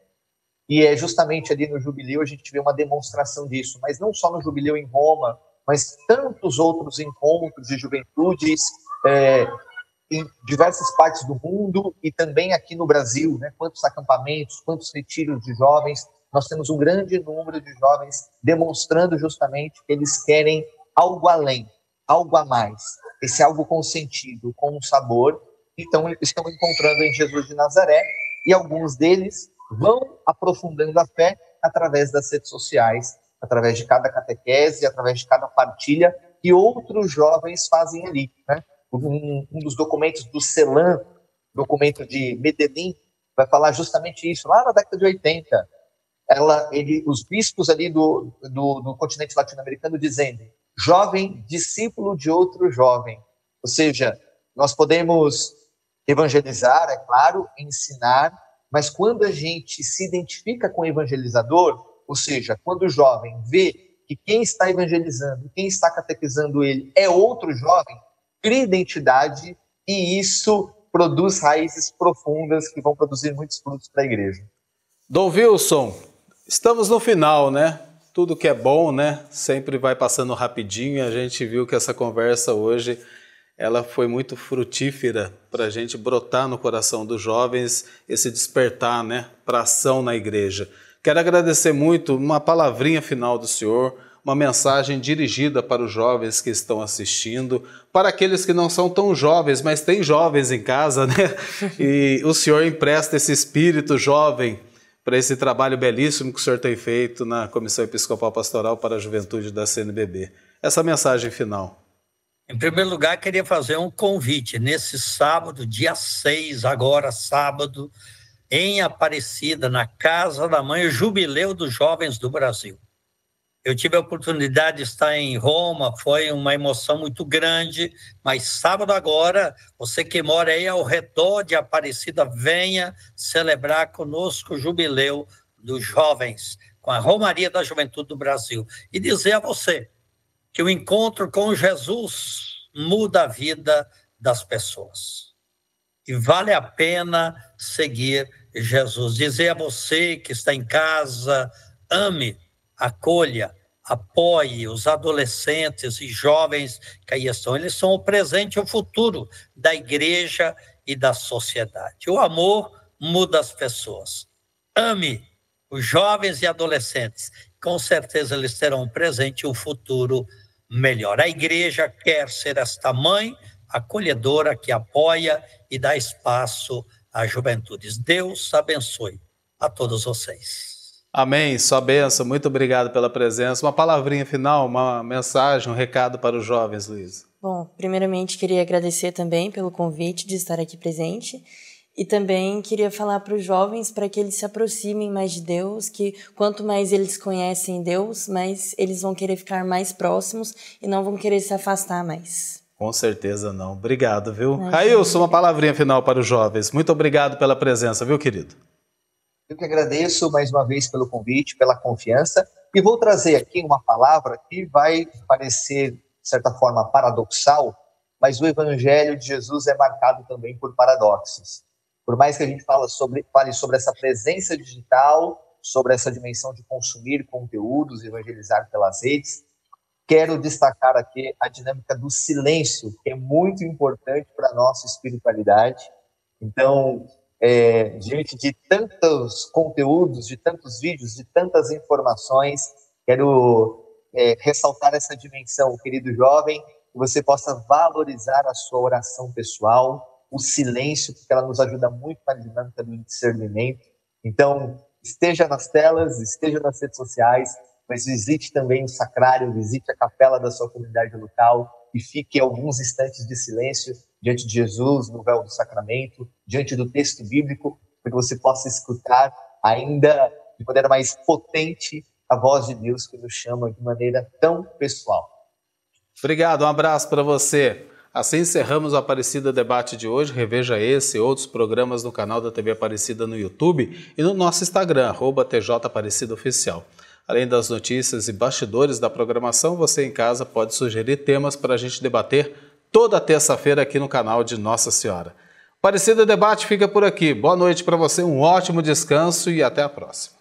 E é justamente ali no Jubileu a gente vê uma demonstração disso, mas não só no Jubileu em Roma, mas tantos outros encontros de juventudes em diversas partes do mundo e também aqui no Brasil, né? Quantos acampamentos, quantos retiros de jovens. Nós temos um grande número de jovens demonstrando justamente que eles querem algo além, algo a mais. Esse algo com sentido, com um sabor. Então, estão encontrando em Jesus de Nazaré, e alguns deles vão aprofundando a fé através das redes sociais, através de cada catequese, através de cada partilha que outros jovens fazem ali, né? Um dos documentos do CELAM, documento de Medellín, vai falar justamente isso, lá na década de 80. Os bispos ali do continente latino-americano dizendo: jovem discípulo de outro jovem. Ou seja, nós podemos evangelizar, é claro, ensinar, mas quando a gente se identifica com o evangelizador, ou seja, quando o jovem vê que quem está evangelizando, quem está catequizando ele é outro jovem, cria identidade, e isso produz raízes profundas que vão produzir muitos frutos para a igreja. Dom Wilson, estamos no final, né? Tudo que é bom, né? Sempre vai passando rapidinho, e a gente viu que essa conversa hoje ela foi muito frutífera para a gente brotar no coração dos jovens esse despertar, né, para ação na igreja. Quero agradecer muito, uma palavrinha final do senhor, uma mensagem dirigida para os jovens que estão assistindo, para aqueles que não são tão jovens, mas têm jovens em casa, né? E o senhor empresta esse espírito jovem para esse trabalho belíssimo que o senhor tem feito na Comissão Episcopal Pastoral para a Juventude da CNBB. Essa mensagem final. Em primeiro lugar, queria fazer um convite. Nesse sábado, dia 6, agora sábado, em Aparecida, na Casa da Mãe, o Jubileu dos Jovens do Brasil. Eu tive a oportunidade de estar em Roma, foi uma emoção muito grande, mas sábado agora, você que mora aí ao redor de Aparecida, venha celebrar conosco o Jubileu dos Jovens, com a Romaria da Juventude do Brasil. E dizer a você que o encontro com Jesus muda a vida das pessoas. E vale a pena seguir Jesus. Dizer a você que está em casa, ame, acolha, apoie os adolescentes e jovens que aí estão. Eles são o presente e o futuro da igreja e da sociedade. O amor muda as pessoas. Ame os jovens e adolescentes. Com certeza eles terão um presente e um futuro melhor. A igreja quer ser esta mãe acolhedora que apoia e dá espaço às juventudes. Deus abençoe a todos vocês. Amém, sua bênção, muito obrigado pela presença. Uma palavrinha final, uma mensagem, um recado para os jovens, Luísa. Bom, primeiramente queria agradecer também pelo convite de estar aqui presente. E também queria falar para os jovens para que eles se aproximem mais de Deus, que quanto mais eles conhecem Deus, mais eles vão querer ficar mais próximos e não vão querer se afastar mais. Com certeza não. Obrigado, viu? Railson, uma palavrinha final para os jovens. Muito obrigado pela presença, viu, querido? Eu que agradeço mais uma vez pelo convite, pela confiança, e vou trazer aqui uma palavra que vai parecer, de certa forma, paradoxal, mas o Evangelho de Jesus é marcado também por paradoxos. Por mais que a gente fale sobre essa presença digital, sobre essa dimensão de consumir conteúdos, evangelizar pelas redes, quero destacar aqui a dinâmica do silêncio, que é muito importante para a nossa espiritualidade. Então, diante de tantos conteúdos, de tantos vídeos, de tantas informações, quero ressaltar essa dimensão, querido jovem, que você possa valorizar a sua oração pessoal, o silêncio, porque ela nos ajuda muito na dinâmica do discernimento. Então, esteja nas telas, esteja nas redes sociais, mas visite também o sacrário, visite a capela da sua comunidade local e fique alguns instantes de silêncio diante de Jesus, no véu do sacramento, diante do texto bíblico, para que você possa escutar ainda de maneira mais potente a voz de Deus que nos chama de maneira tão pessoal. Obrigado, um abraço para você. Assim encerramos o Aparecida Debate de hoje. Reveja esse e outros programas no canal da TV Aparecida no YouTube e no nosso Instagram, @TJAparecidaOficial. Além das notícias e bastidores da programação, você em casa pode sugerir temas para a gente debater toda terça-feira aqui no canal de Nossa Senhora. Aparecida Debate fica por aqui. Boa noite para você, um ótimo descanso e até a próxima.